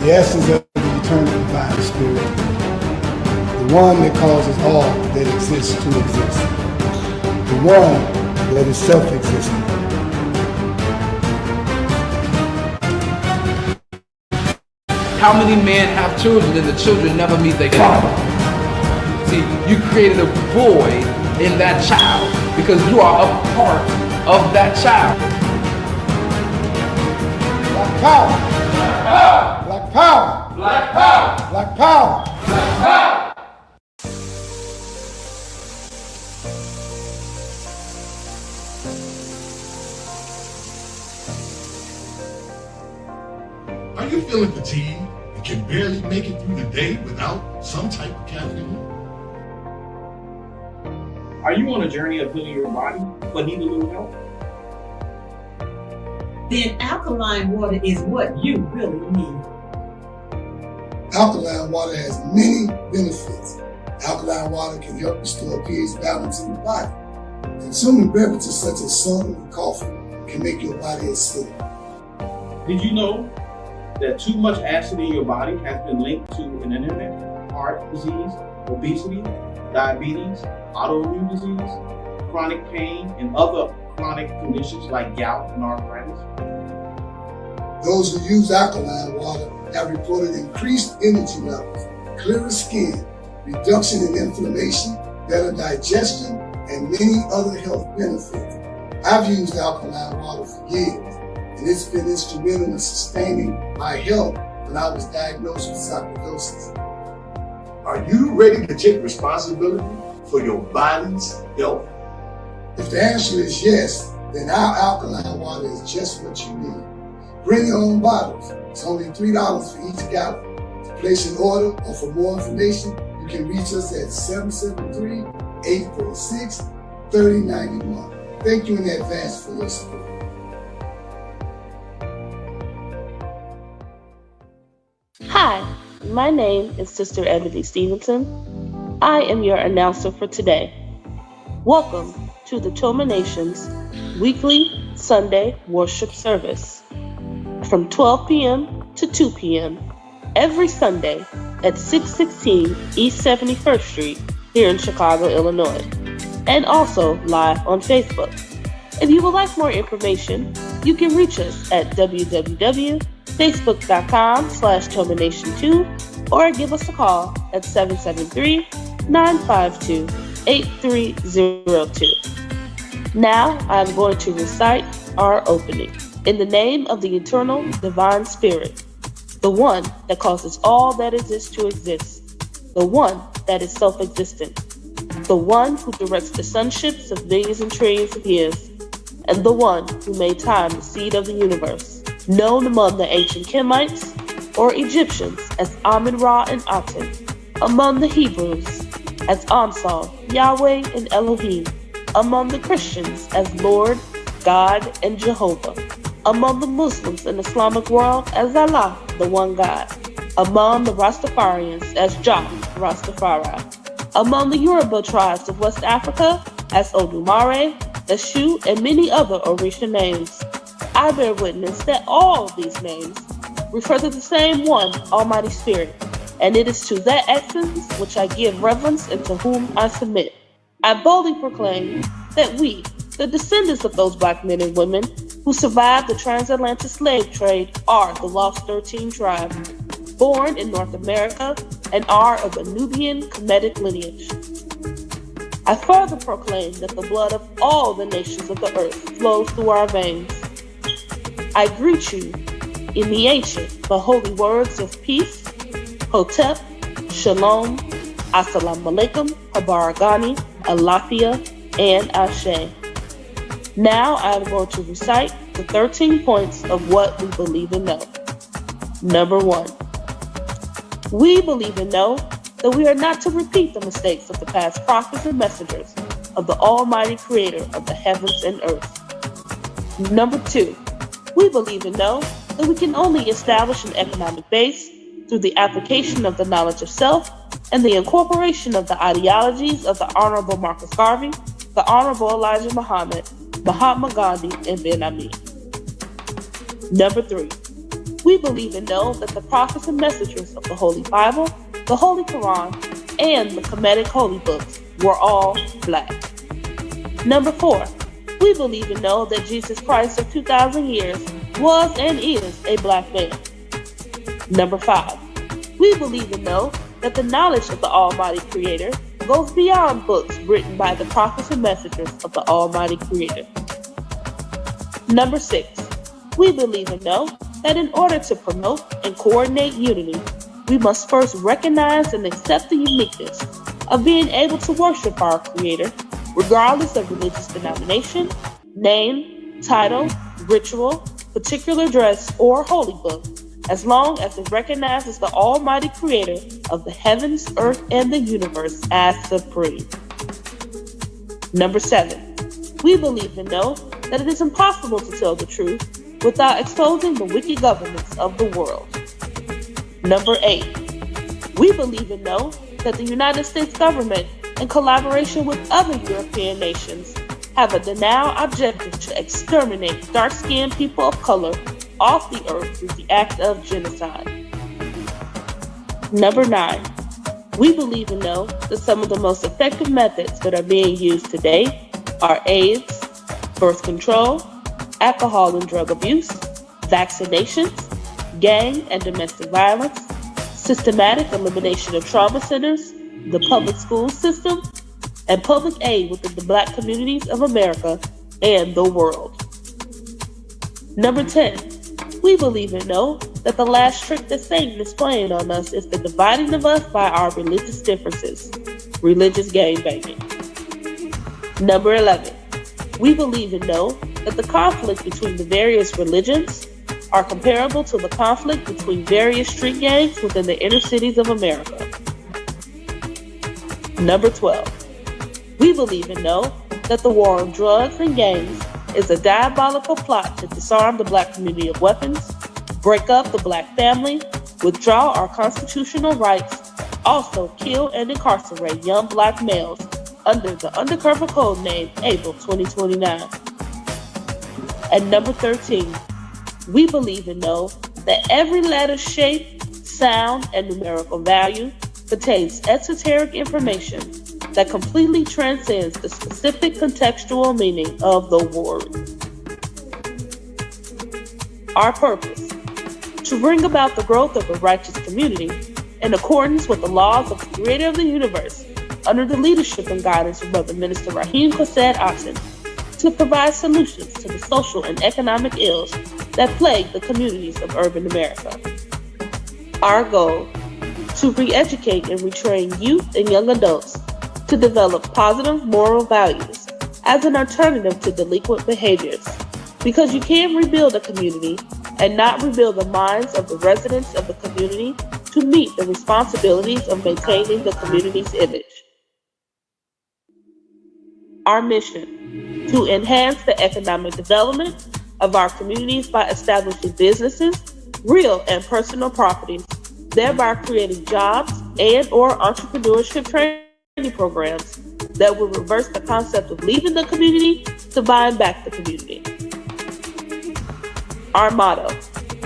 the essence of the eternal divine spirit, the one that causes all that exists to exist, the one that is self-existent. How many men have children and the children never meet their father? See, you created a void in that child because you are a part of that child. Black power! Black power! Black power! Black power! Black power! Are you feeling fatigued and can barely make it through the day without some type of caffeine? Are you on a journey of healing your body but need a little help? Then alkaline water is what you really need. Alkaline water has many benefits. Alkaline water can help restore pH balance in the body. Consuming beverages such as soda and coffee can make your body acidic. Did you know that too much acid in your body has been linked to an internet, heart disease, obesity, diabetes, autoimmune disease, chronic pain, and other chronic conditions like gout and arthritis? Those who use alkaline water have reported increased energy levels, clearer skin, reduction in inflammation, better digestion, and many other health benefits. I've used alkaline water for years, and it's been instrumental in sustaining my health when I was diagnosed with sarcoidosis. Are you ready to take responsibility for your body's health? If the answer is yes, then our alkaline water is just what you need. Bring your own bottles. It's only $3 for each gallon. To place an order or for more information, you can reach us at 773-846-3091. Thank you in advance for your support. Hi, my name is Sister Ebony Stevenson. I am your announcer for today. Welcome to the Toma Nation's weekly Sunday worship service from 12 p.m. to 2 p.m. every Sunday at 616 East 71st Street here in Chicago, Illinois, and also live on Facebook. If you would like more information, you can reach us at www.facebook.com/TomaNation2 or give us a call at 773-952-8302. Now I'm going to recite our opening. In the name of the eternal divine spirit, the one that causes all that exists to exist, the one that is self-existent, the one who directs the sunships of millions and trillions of years, and the one who made time the seed of the universe, known among the ancient Kemites or Egyptians as Amun-Ra and Aten, among the Hebrews as Ansal, Yahweh, and Elohim, among the Christians as Lord, God, and Jehovah, among the Muslims and Islamic world as Allah, the one God, among the Rastafarians as Jah, Rastafari, among the Yoruba tribes of West Africa as Odumare, Eshu, and many other Orisha names. I bear witness that all of these names refer to the same one, Almighty Spirit, and it is to that essence which I give reverence and to whom I submit. I boldly proclaim that we, the descendants of those black men and women who survived the transatlantic slave trade, are the Lost 13 tribe, born in North America and are of a Nubian Kemetic lineage. I further proclaim that the blood of all the nations of the earth flows through our veins. I greet you in the ancient but holy words of peace, Hotep, Shalom, Assalamu alaikum, Habaragani, Alafia, and Ashe. Now I am going to recite the 13 points of what we believe and know. Number 1. We believe and know that we are not to repeat the mistakes of the past prophets and messengers of the Almighty Creator of the heavens and earth. Number 2. We believe and know that we can only establish an economic base through the application of the knowledge of self and the incorporation of the ideologies of the Honorable Marcus Garvey, the Honorable Elijah Muhammad, Mahatma Gandhi, and Ben Ami. Number 3. We believe and know that the prophets and messengers of the Holy Bible, the Holy Quran, and the Kemetic Holy Books were all black. Number 4, we believe and know that Jesus Christ of 2,000 years was and is a black man. Number 5, we believe and know that the knowledge of the Almighty Creator goes beyond books written by the prophets and messengers of the Almighty Creator. Number 6, we believe and know that in order to promote and coordinate unity, we must first recognize and accept the uniqueness of being able to worship our Creator, regardless of religious denomination, name, title, ritual, particular dress, or holy book, as long as it recognizes the Almighty Creator of the heavens, earth, and the universe as supreme. Number 7, we believe and know that it is impossible to tell the truth without exposing the wicked governments of the world. Number 8, we believe and know that the United States government, in collaboration with other European nations, have a denial objective to exterminate dark-skinned people of color off the earth through the act of genocide. Number 9, we believe and know that some of the most effective methods that are being used today are AIDS, birth control, alcohol and drug abuse, vaccinations, gang and domestic violence, systematic elimination of trauma centers, the public school system, and public aid within the black communities of America and the world. Number 10, we believe and know that the last trick that Satan is playing on us is the dividing of us by our religious differences, religious gangbanging. Number 11, we believe and know that the conflict between the various religions are comparable to the conflict between various street gangs within the inner cities of America. Number 12, we believe and know that the war on drugs and gangs is a diabolical plot to disarm the black community of weapons, break up the black family, withdraw our constitutional rights, also kill and incarcerate young black males under the undercover code name April 2029. And number 13, we believe and know that every letter, shape, sound, and numerical value contains esoteric information that completely transcends the specific contextual meaning of the word. Our purpose: to bring about the growth of a righteous community in accordance with the laws of the Creator of the universe, under the leadership and guidance of Brother Minister Raheem Quasad Otten, to provide solutions to the social and economic ills that plague the communities of urban America. Our goal: to re-educate and retrain youth and young adults to develop positive moral values as an alternative to delinquent behaviors, because you can't rebuild a community and not rebuild the minds of the residents of the community to meet the responsibilities of maintaining the community's image. Our mission: to enhance the economic development of our communities by establishing businesses, real and personal properties, thereby creating jobs and or entrepreneurship training programs that will reverse the concept of leaving the community to buying back the community. Our motto: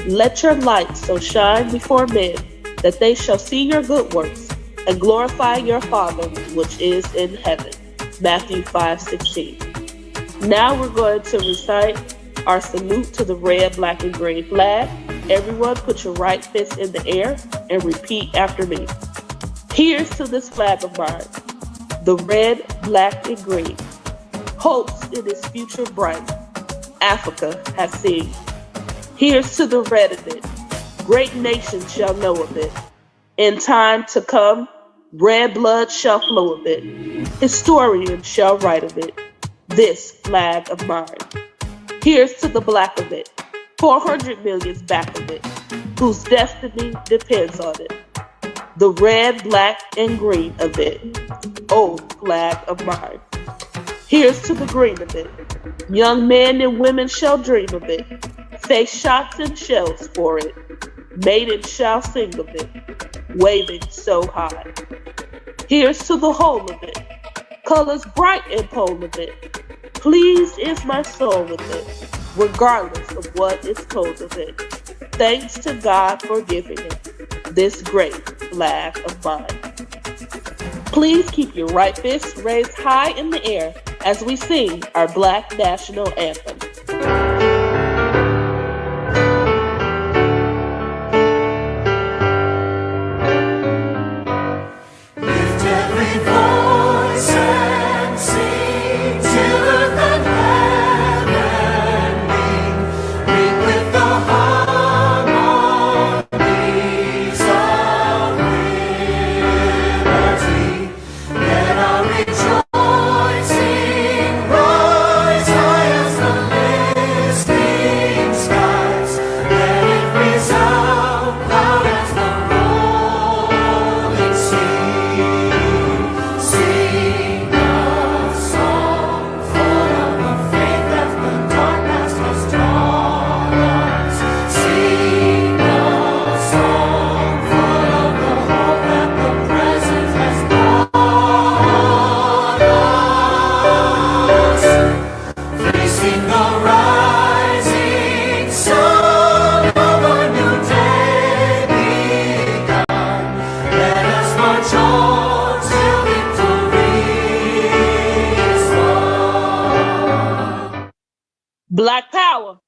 let your light so shine before men that they shall see your good works and glorify your Father which is in heaven. Matthew 5:16. Now we're going to recite our salute to the red, black, and green flag. Everyone put your right fist in the air and repeat after me. Here's to this flag of mine, the red, black, and green. Hopes in its future bright, Africa has seen. Here's to the red of it, great nations shall know of it. In time to come, red blood shall flow of it. Historians shall write of it, this flag of mine. Here's to the black of it, 400 million's back of it, whose destiny depends on it. The red, black, and green of it, oh flag of mine. Here's to the green of it, young men and women shall dream of it, face shots and shells for it, maidens shall sing of it, waving so high. Here's to the whole of it, colors bright and pole of it, pleased is my soul with it, regardless of what is told of it. thanks to God for giving it, this great flag of mine. Please keep your right fist raised high in the air as we sing our Black National Anthem. Lift every voice and sing till earth and heaven ring with the harmonies of liberty. Let our rejoicing rise high as the listening skies. Let it resound loud as the rolling sea. Sing a song full of the faith that the dark past has taught us. Sing a song full of the hope that the present has brought us. Facing the rising sun of a new day begun. Let us march on till victory is won. Black power,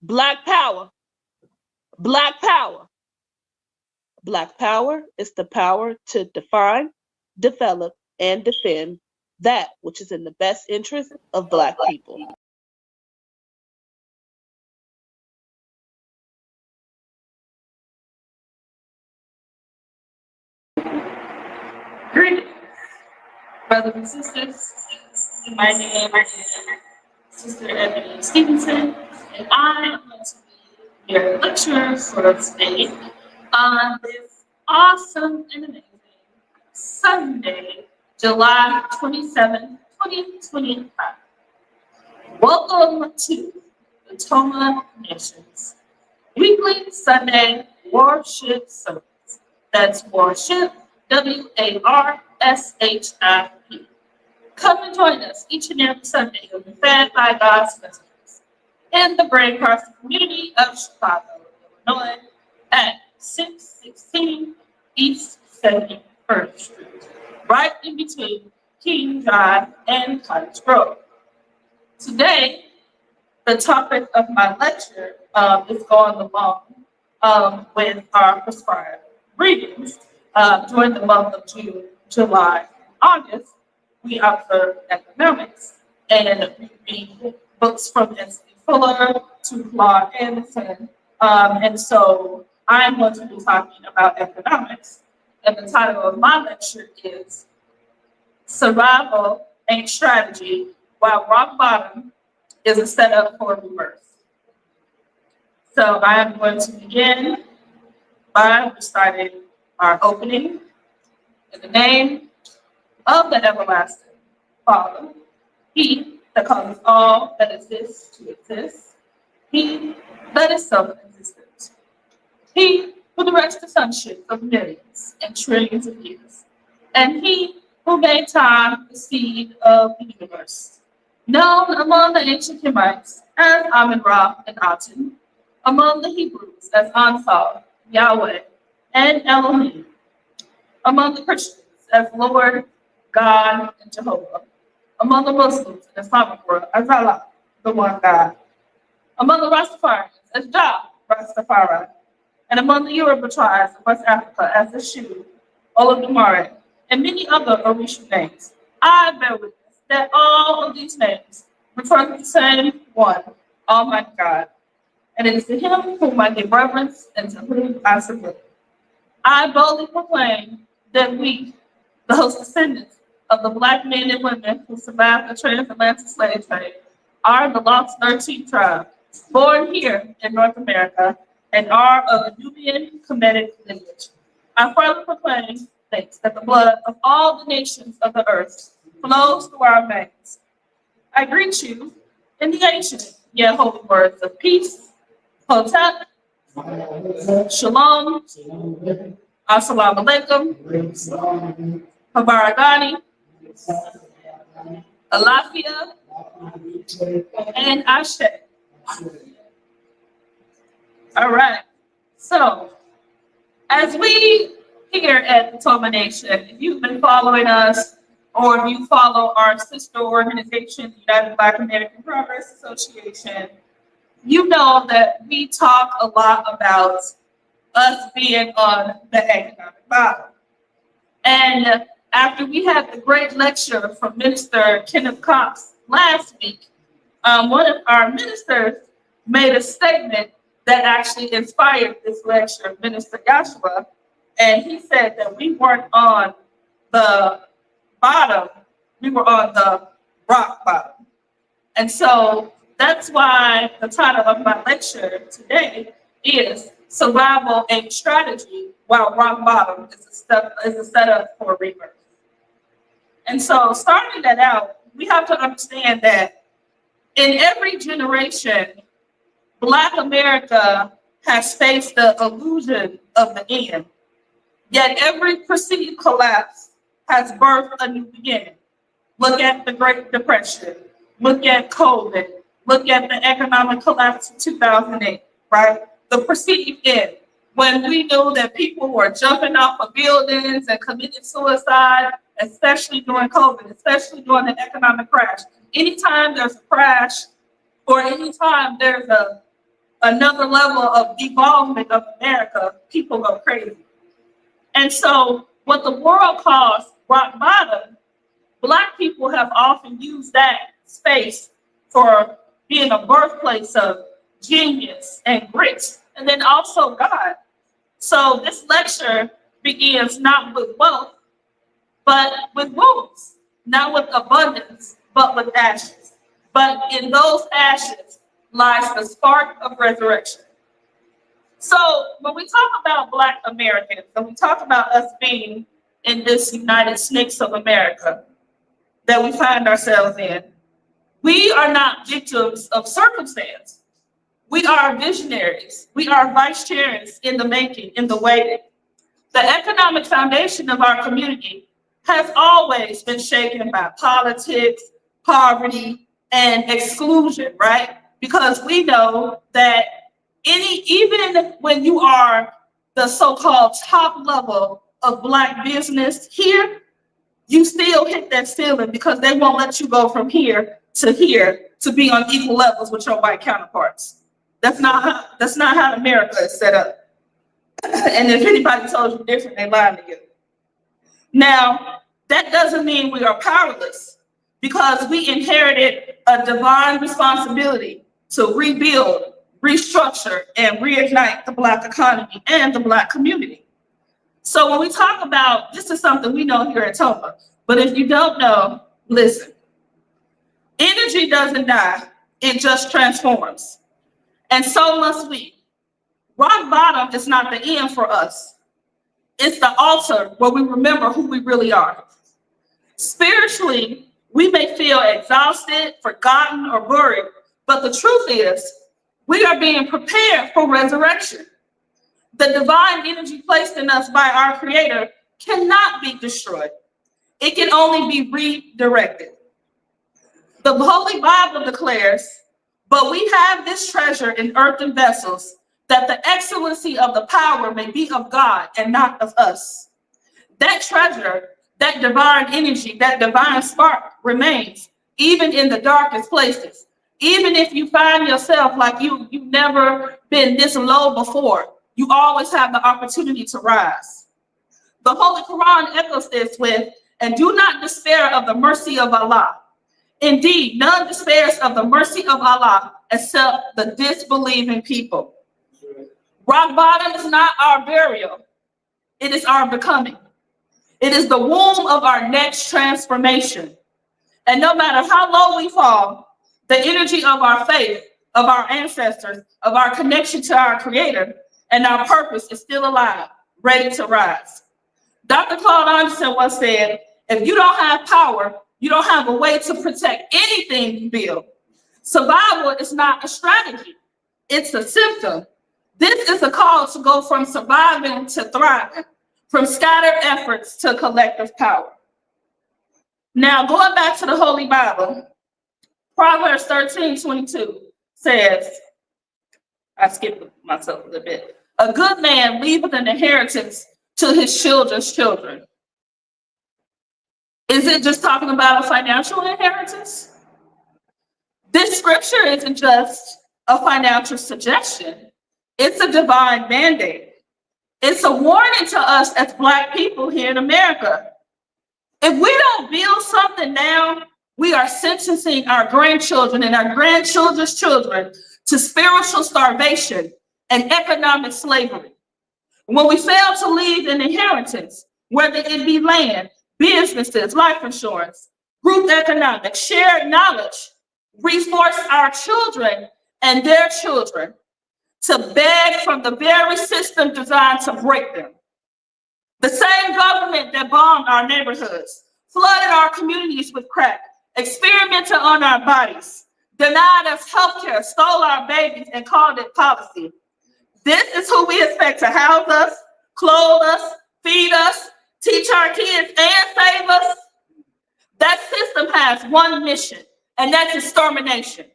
black power, black power. Black power is the power to define, develop, and defend that which is in the best interest of Black people. Greetings, brothers and sisters. My name is Sister Ebony Stevenson, and I am going to be your lecturer for today on this awesome and amazing Sunday, July 27, 2025. Welcome to the Toma Nations weekly Sunday worship service. That's worship, WARSHIP. Come and join us each and every Sunday. You'll be fed by God's messages in the Brain Carson community of Chicago, Illinois, at 616 East 71st Street, right in between King Drive and Cottage Grove. Today, the topic of my lecture is going along with our prescribed readings. During the month of June, July, August, we observe economics and we read books from S.E. Fuller to Claude Anderson. And so I'm going to be talking about economics. And the title of my lecture is Survival Ain't Strategy, While Rock Bottom is a Setup for Rebirth. So I am going to begin by reciting our opening in the name of the everlasting Father, He that causes all that exists to exist, He that is self-existent, He who directs the sonship of millions and trillions of years, and He who made time the seed of the universe, known among the ancient Hamites as Amun-Ra and Aten, among the Hebrews as Ansar, Yahweh, and Elohim, among the Christians as Lord, God, and Jehovah, among the Muslims and Islamic world as Allah, the one God, among the Rastafarians as Jah, Rastafari, and among the Yoruba tribes of West Africa as the Shu, Olodumare, and many other Orisha names. I bear witness that all of these names refer to the same one, Almighty God, and it is to Him whom I give reverence and to whom I submit. I boldly proclaim that we, those descendants of the Black men and women who survived the transatlantic slave trade, are the lost 13th tribe, born here in North America, and are of a Nubian Kemetic lineage. I further proclaim that the blood of all the nations of the earth flows through our veins. I greet you in the ancient yet holy words of peace, Hotep, Shalom, Assalamu alaikum, Habaragani, Alafia, and Ashe. All right. So, as we here at the Toma Nation, if you've been following us or if you follow our sister organization, United Black American Progress Association, you know that we talk a lot about us being on the economic bottom. And after we had the great lecture from Minister Kenneth Cox last week, one of our ministers made a statement that actually inspired this lecture, Minister Joshua, and he said that we weren't on the bottom, we were on the rock bottom. And so that's why the title of my lecture today is Survival and Strategy While Rock Bottom is a setup for rebirth. And so starting that out, we have to understand that in every generation, Black America has faced the illusion of the end. Yet every perceived collapse has birthed a new beginning. Look at the Great Depression. Look at COVID. Look at the economic collapse in 2008, right? The perceived end. When we knew that people were jumping off of buildings and committing suicide, especially during COVID, especially during the economic crash. Anytime there's a crash or anytime there's another level of devolvement of America, people go crazy. And so what the world calls rock bottom, Black people have often used that space for being a birthplace of genius and grit, and then also God. So this lecture begins not with wealth, but with wounds, not with abundance, but with ashes. But in those ashes lies the spark of resurrection. So when we talk about Black Americans, and we talk about us being in this United Snakes of America that we find ourselves in, we are not victims of circumstance. We are visionaries. We are vice chairs in the making, in the waiting. The economic foundation of our community has always been shaken by politics, poverty, and exclusion, right? Because we know that even when you are the so-called top level of Black business here, you still hit that ceiling because they won't let you go from here to be on equal levels with your white counterparts. That's not how America is set up. And if anybody told you different, they lying to you. Now, that doesn't mean we are powerless because we inherited a divine responsibility to rebuild, restructure, and reignite the Black economy and the Black community. So when we talk about, this is something we know here at Toma, but if you don't know, listen. Energy doesn't die, it just transforms. And so must we. Rock bottom is not the end for us. It's the altar where we remember who we really are. Spiritually, we may feel exhausted, forgotten, or worried, but the truth is, we are being prepared for resurrection. The divine energy placed in us by our Creator cannot be destroyed. It can only be redirected. The Holy Bible declares, "But we have this treasure in earthen vessels, that the excellency of the power may be of God and not of us." That treasure, that divine energy, that divine spark remains even in the darkest places. Even if you find yourself like you've never been this low before, you always have the opportunity to rise. The Holy Quran echoes this with, "And do not despair of the mercy of Allah. Indeed, none despairs of the mercy of Allah except the disbelieving people." Rock bottom is not our burial. It is our becoming. It is the womb of our next transformation. And no matter how low we fall, the energy of our faith, of our ancestors, of our connection to our Creator, and our purpose is still alive, ready to rise. Dr. Claude Anderson once said, "If you don't have power, you don't have a way to protect anything you build." Survival is not a strategy. It's a symptom. This is a call to go from surviving to thriving, from scattered efforts to collective power. Now, going back to the Holy Bible, Proverbs 13:22 says, I skipped myself a little bit. A good man leaveth an inheritance to his children's children. Is it just talking about a financial inheritance? This scripture isn't just a financial suggestion. It's a divine mandate. It's a warning to us as Black people here in America. If we don't build something now, we are sentencing our grandchildren and our grandchildren's children to spiritual starvation and economic slavery. When we fail to leave an inheritance, whether it be land, businesses, life insurance, group economics, shared knowledge, we force our children and their children to beg from the very system designed to break them. The same government that bombed our neighborhoods, flooded our communities with crack, experimented on our bodies, denied us healthcare, stole our babies, and called it policy. This is who we expect to house us, clothe us, feed us, teach our kids, and save us. That system has one mission, and that's extermination.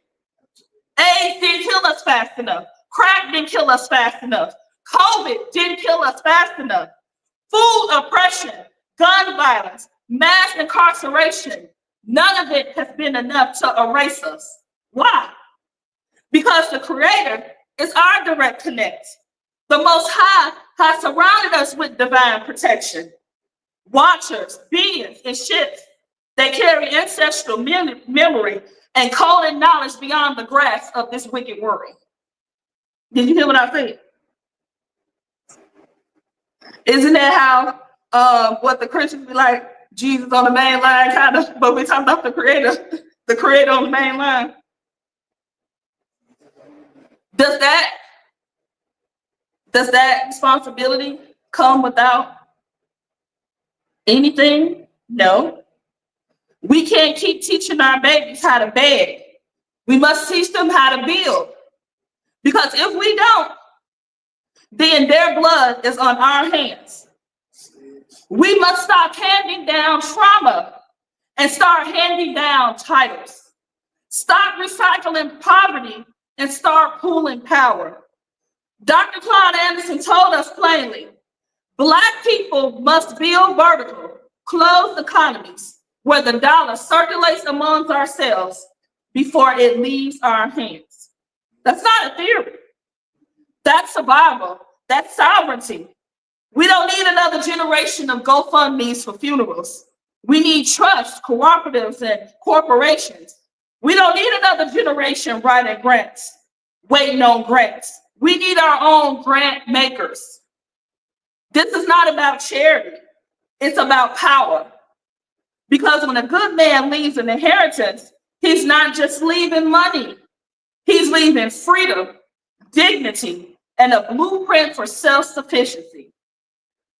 AIDS didn't kill us fast enough. Crack didn't kill us fast enough. COVID didn't kill us fast enough. Food oppression, gun violence, mass incarceration, none of it has been enough to erase us. Why? Because the Creator is our direct connect. The Most High has surrounded us with divine protection. Watchers, beings, and ships that carry ancestral memory and coded knowledge beyond the grasp of this wicked world. Did you hear what I said? Isn't that how what the Christians be like, Jesus on the main line, kind of, but we talking about the creator on the main line. Does that responsibility come without anything? No. We can't keep teaching our babies how to beg. We must teach them how to build. Because if we don't, then their blood is on our hands. We must stop handing down trauma and start handing down titles. Stop recycling poverty and start pooling power. Dr. Claude Anderson told us plainly, Black people must build vertical, closed economies where the dollar circulates amongst ourselves before it leaves our hands. That's not a theory. That's survival. That's sovereignty. We don't need another generation of GoFundMes for funerals. We need trust, cooperatives, and corporations. We don't need another generation writing grants, waiting on grants. We need our own grant makers. This is not about charity. It's about power. Because when a good man leaves an inheritance, he's not just leaving money. He's leaving freedom, dignity, and a blueprint for self-sufficiency.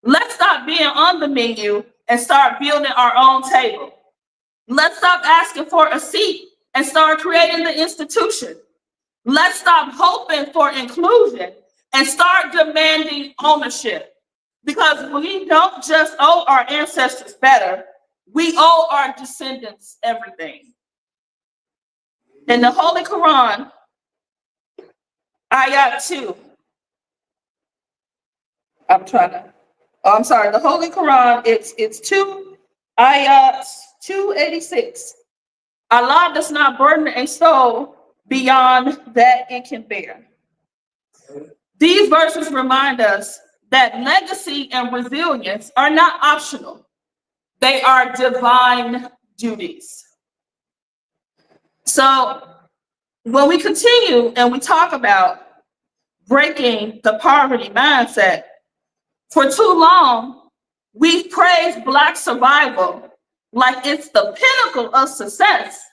Let's stop being on the menu and start building our own table. Let's stop asking for a seat and start creating the institution. Let's stop hoping for inclusion and start demanding ownership. Because we don't just owe our ancestors better, we owe our descendants everything. In the Holy Quran, ayat 2. The Holy Quran, it's 2 ayat 286. Allah does not burden a soul beyond that it can bear. These verses remind us that legacy and resilience are not optional. They are divine duties. So when we continue and we talk about breaking the poverty mindset, for too long, we've praised Black survival like it's the pinnacle of success.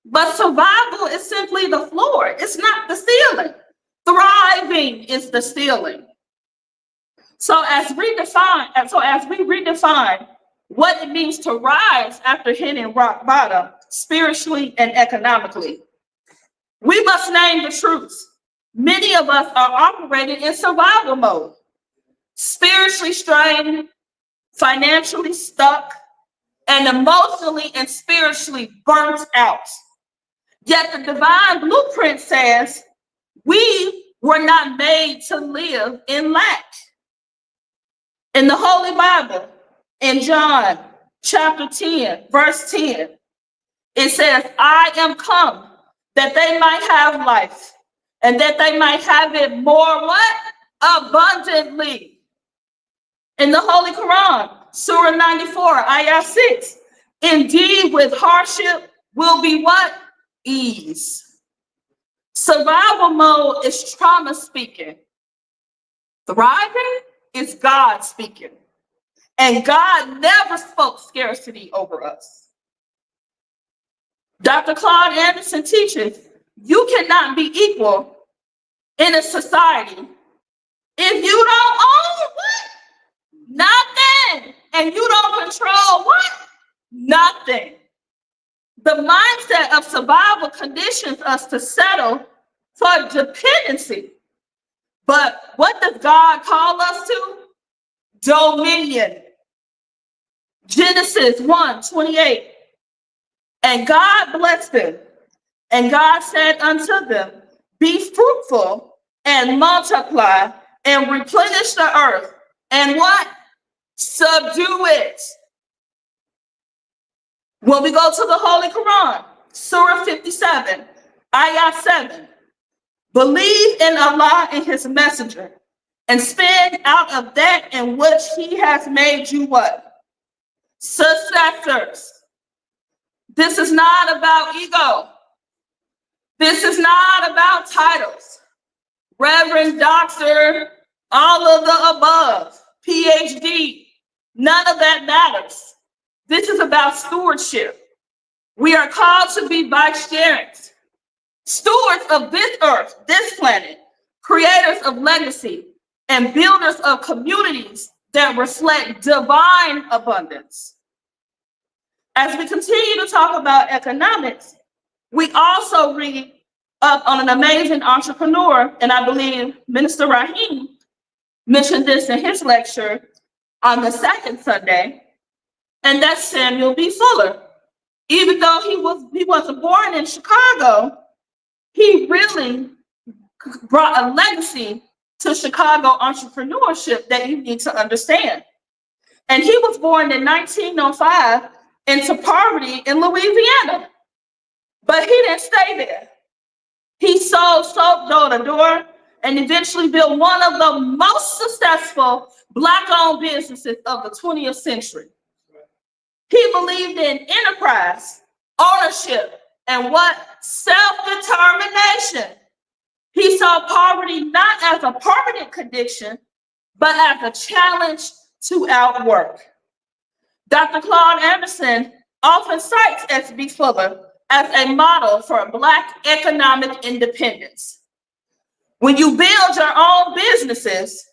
But survival is simply the floor. It's not the ceiling. Thriving is the ceiling. So as we redefine what it means to rise after hitting rock bottom, spiritually and economically, we must name the truths. Many of us are operating in survival mode, spiritually strained, financially stuck, and emotionally and spiritually burnt out. Yet the divine blueprint says we were not made to live in lack. In the Holy Bible, in John chapter 10, verse 10, it says, I am come that they might have life and that they might have it more what? Abundantly. In the Holy Quran, Surah 94, Ayah 6, indeed with hardship will be what? Ease. Survival mode is trauma speaking. Thriving is God speaking. And God never spoke scarcity over us. Dr. Claude Anderson teaches, you cannot be equal in a society if you don't own what? Nothing. And you don't control what? Nothing. The mindset of survival conditions us to settle for dependency. But what does God call us to? Dominion. Genesis 1:28. And God blessed them, and God said unto them, be fruitful and multiply and replenish the earth. And what? Subdue it. When we go to the Holy Quran, Surah 57, Ayah 7, believe in Allah and his messenger and spend out of that in which he has made you what? Successors. This is not about ego. This is not about titles. Reverend, doctor, all of the above, PhD, none of that matters. This is about stewardship. We are called to be vicegerents, stewards of this earth, this planet, creators of legacy, and builders of communities that reflect divine abundance. As we continue to talk about economics, we also read up on an amazing entrepreneur, and I believe Minister Rahim mentioned this in his lecture on the second Sunday, and that's Samuel B. Fuller. Even though he wasn't born in Chicago, he really brought a legacy to Chicago entrepreneurship that you need to understand. And he was born in 1905 into poverty in Louisiana, but he didn't stay there. He sold soap door to door and eventually built one of the most successful Black-owned businesses of the 20th century. He believed in enterprise, ownership, and what? Self-determination. He saw poverty not as a permanent condition, but as a challenge to outwork. Dr. Claude Anderson often cites S.B. Fuller as a model for Black economic independence. When you build your own businesses,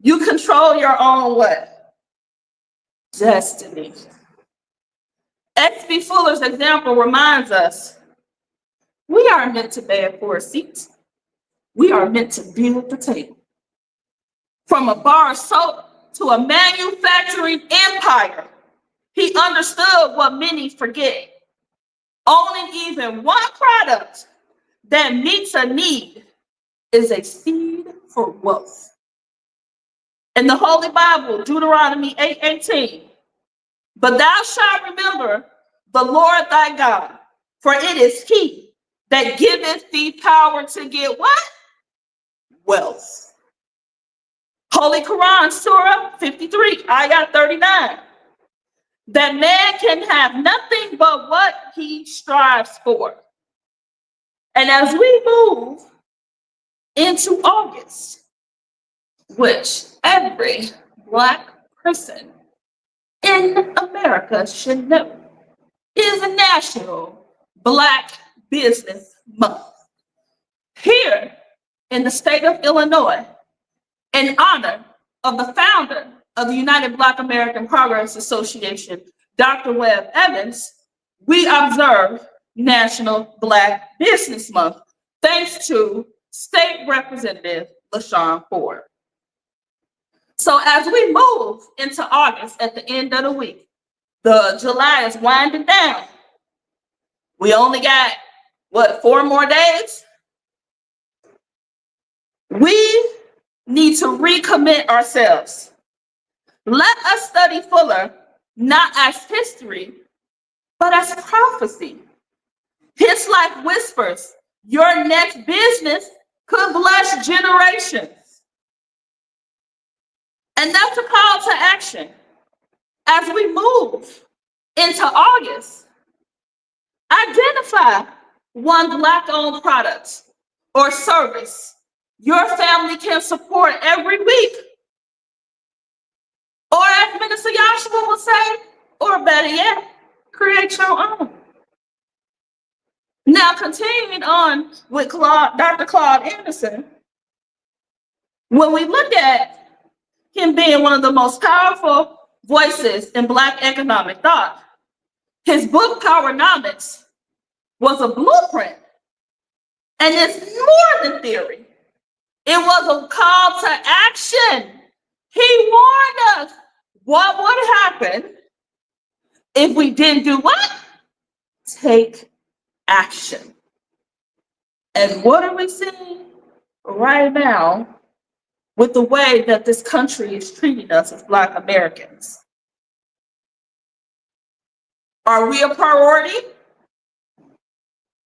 you control your own what? Destiny. S.B. Fuller's example reminds us, we aren't meant to beg for a seat. We are meant to build the table. From a bar of soap to a manufacturing empire, he understood what many forget. Owning even one product that meets a need is a seed for wealth. In the Holy Bible, Deuteronomy 8:18, but thou shalt remember the Lord thy God, for it is he that giveth thee power to get what? Wealth. Holy Quran, Surah 53, Ayah 39. That man can have nothing but what he strives for. And as we move into August, which every Black person in America should know is a National Black Business Month. Here in the state of Illinois, in honor of the founder of the United Black American Progress Association, Dr. Webb Evans, we observe National Black Business Month, thanks to State Representative LaShawn Ford. So as we move into August at the end of the week, the July is winding down. We only got, what, 4 more days? We need to recommit ourselves. Let us study Fuller, not as history, but as prophecy. His life whispers, your next business could bless generations. And that's a call to action. As we move into August, identify one Black-owned product or service your family can support every week. Or as Minister Joshua would say, or better yet, create your own. Now, continuing on with Dr. Claude Anderson, when we look at him being one of the most powerful voices in Black economic thought, his book, Powernomics, was a blueprint. And it's more than theory. It was a call to action. He warned us what would happen if we didn't do what? Take action. And what are we seeing right now with the way that this country is treating us as Black Americans? Are we a priority?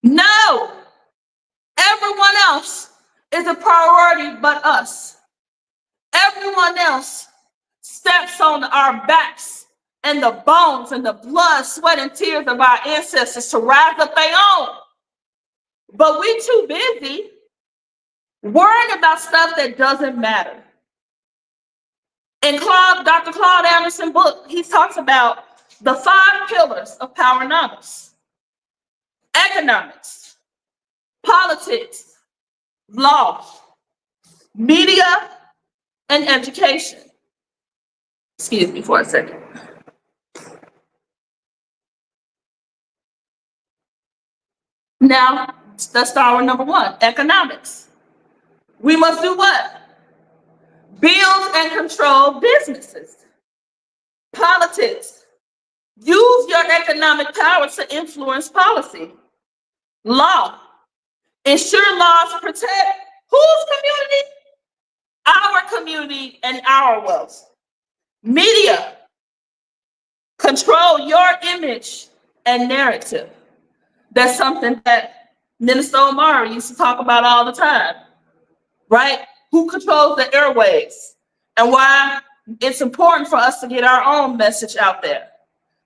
No. Everyone else is a priority but us. Everyone else steps on our backs and the bones and the blood, sweat, and tears of our ancestors to rise up their own. But we too busy worrying about stuff that doesn't matter. In Dr. Claude Anderson's book, he talks about the 5 pillars of Powernomics: economics, politics, law, media, and education. Excuse me for a second. Now, let's start with number 1, economics. We must do what? Build and control businesses. Politics. Use your economic power to influence policy. Law. Ensure laws protect whose community? Our community and our wealth. Media. Control your image and narrative. That's something that Minister Omari used to talk about all the time, right? Who controls the airwaves and why it's important for us to get our own message out there.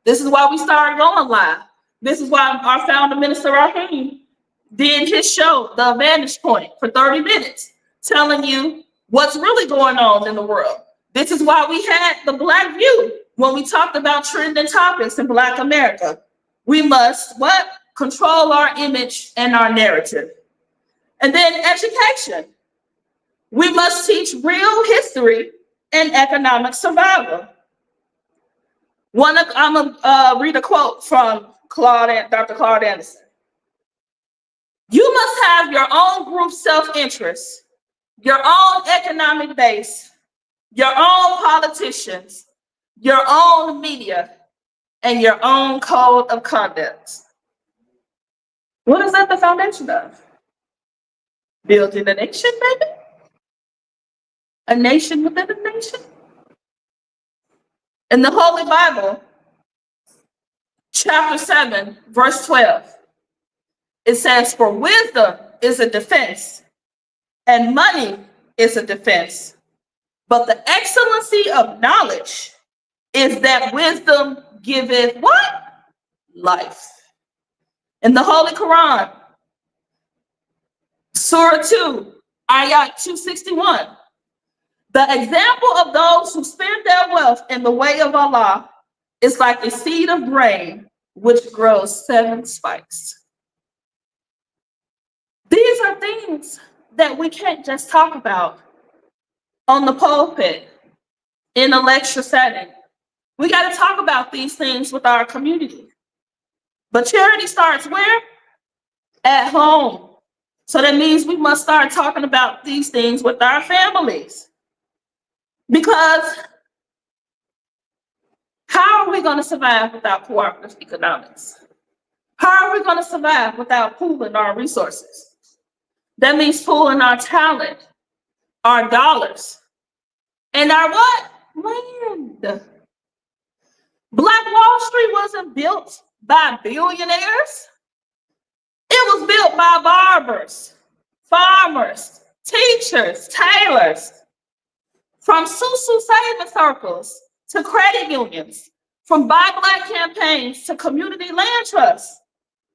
This is why we started going live. This is why our founder, Minister Raheem, did his show, The Vantage Point, for 30 minutes, telling you what's really going on in the world. This is why we had the Black View when we talked about trending topics in Black America. We must, what? Control our image and our narrative. And then education. We must teach real history and economic survival. I'm gonna read a quote from Dr. Claude Anderson. You must have your own group self-interest, your own economic base, your own politicians, your own media, and your own code of conduct. What is that the foundation of? Building a nation, baby? A nation within a nation? In the Holy Bible, chapter 7, verse 12, it says, for wisdom is a defense, and money is a defense. But the excellency of knowledge is that wisdom giveth what? Life. In the Holy Quran, Surah 2, Ayat 261, the example of those who spend their wealth in the way of Allah is like a seed of grain which grows 7 spikes. These are things that we can't just talk about on the pulpit in a lecture setting. We got to talk about these things with our community. But charity starts where? At home. So that means we must start talking about these things with our families. Because how are we going to survive without cooperative economics? How are we going to survive without pooling our resources? That means pooling our talent, our dollars, and our what? Land. Black Wall Street wasn't built by billionaires. It was built by barbers, farmers, teachers, tailors, from Susu saving circles to credit unions, from Buy Black campaigns to community land trusts.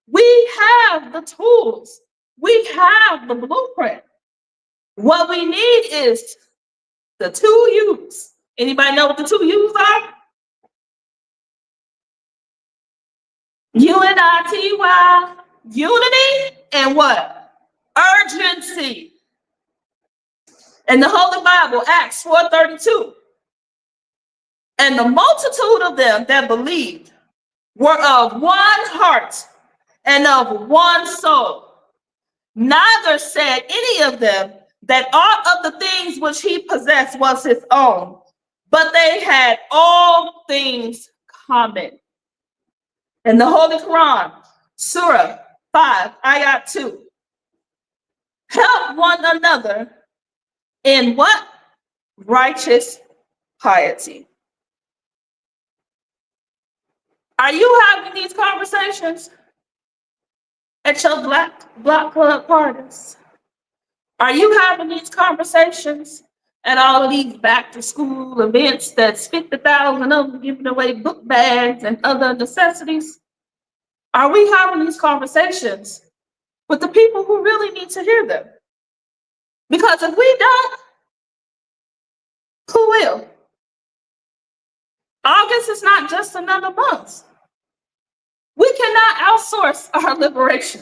We have the tools. We have the blueprint. What we need is the two U's. Anybody know what the two U's are? UNITY, unity, and what? Urgency. In the Holy Bible, Acts 4:32. And the multitude of them that believed were of one heart and of one soul. Neither said any of them that all of the things which he possessed was his own, but they had all things common. In the Holy Quran, Surah 5, Ayat 2. Help one another in what? Righteous piety. Are you having these conversations at your Black club parties? Are you having these conversations at all of these back to school events that's 50,000 of them giving away book bags and other necessities? Are we having these conversations with the people who really need to hear them? Because if we don't, who will? August is not just another month. We cannot outsource our liberation.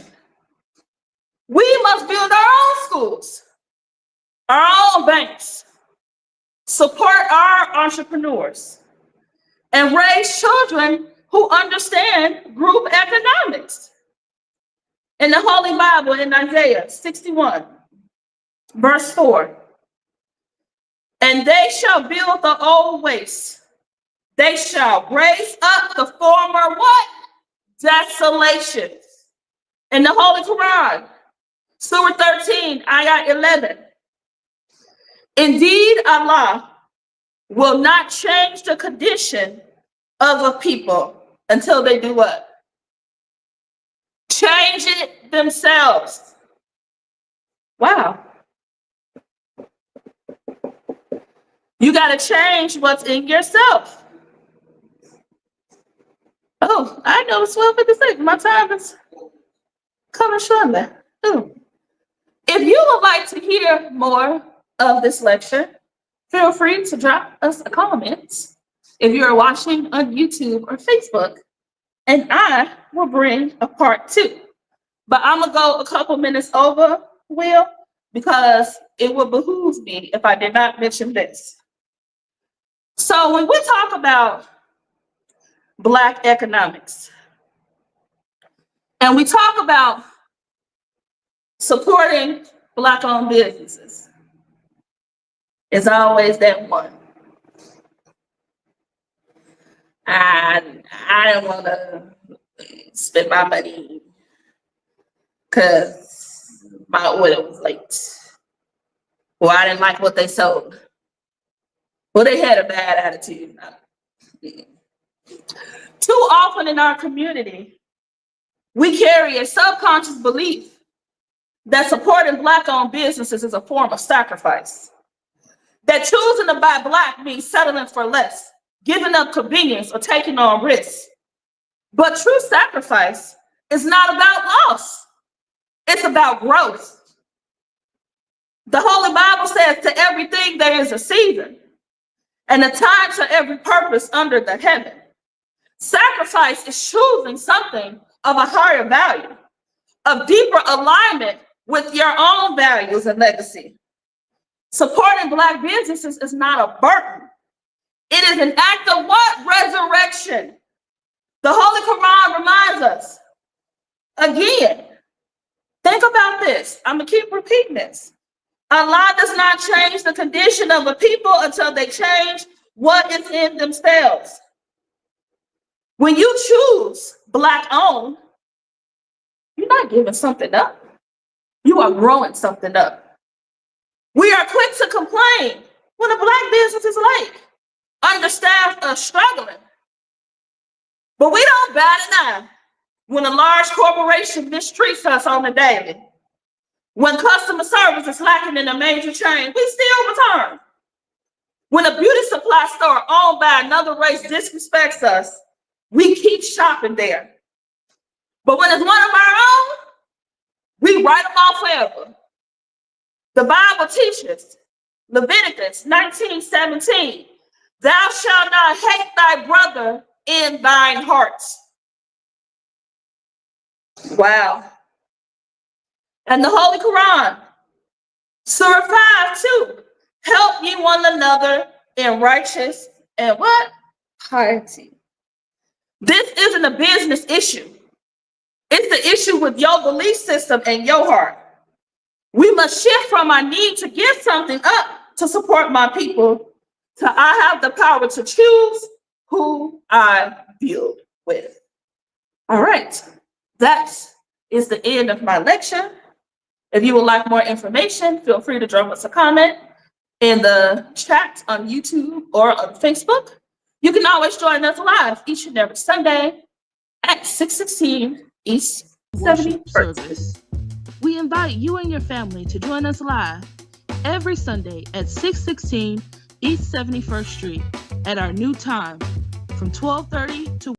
We must build our own schools, our own banks, support our entrepreneurs, and raise children who understand group economics. In the Holy Bible, in Isaiah 61, verse 4, and they shall build the old waste. They shall raise up the former what? Desolations. In the Holy Quran, Surah 13, Ayah 11. Indeed, Allah will not change the condition of a people until they do what? Change it themselves. Wow. You got to change what's in yourself. Oh, I know it's 12:56. My time is coming shortly. Ooh. If you would like to hear more of this lecture, feel free to drop us a comment if you're watching on YouTube or Facebook, and I will bring a part 2. But I'm going to go a couple minutes over, Will, because it would behoove me if I did not mention this. So when we talk about Black economics, and we talk about supporting Black-owned businesses, it's always that one. I don't want to spend my money because my order was late. Or I didn't like what they sold. Well, they had a bad attitude. Too often in our community, we carry a subconscious belief that supporting Black-owned businesses is a form of sacrifice. That choosing to buy Black means settling for less, giving up convenience, or taking on risks. But true sacrifice is not about loss. It's about growth. The Holy Bible says, to everything there is a season, and a time to every purpose under the heaven. Sacrifice is choosing something of a higher value, of deeper alignment with your own values and legacy. Supporting Black businesses is not a burden. It is an act of what? Resurrection. The Holy Quran reminds us. Again, think about this. I'm going to keep repeating this. Allah does not change the condition of a people until they change what is in themselves. When you choose Black-owned, you're not giving something up. You are growing something up. We are quick to complain when a Black business is late, understaffed, or struggling. But we don't bat an eye when a large corporation mistreats us on the daily. When customer service is lacking in a major chain, we still return. When a beauty supply store owned by another race disrespects us, we keep shopping there. But when it's one of our own, we write them off forever. The Bible teaches, Leviticus 19:17, thou shalt not hate thy brother in thine heart. Wow. And the Holy Quran, Surah 5:2, help ye one another in righteous and what? Piety. This isn't a business issue. It's the issue with your belief system and your heart. We must shift from our need to give something up to support my people to I have the power to choose who I build with. All right, that is the end of my lecture. If you would like more information, feel free to drop us a comment in the chat on YouTube or on Facebook. You can always join us live each and every Sunday at 616 East 71st. Service. We invite you and your family to join us live every Sunday at 616 East 71st Street at our new time from 12:30 to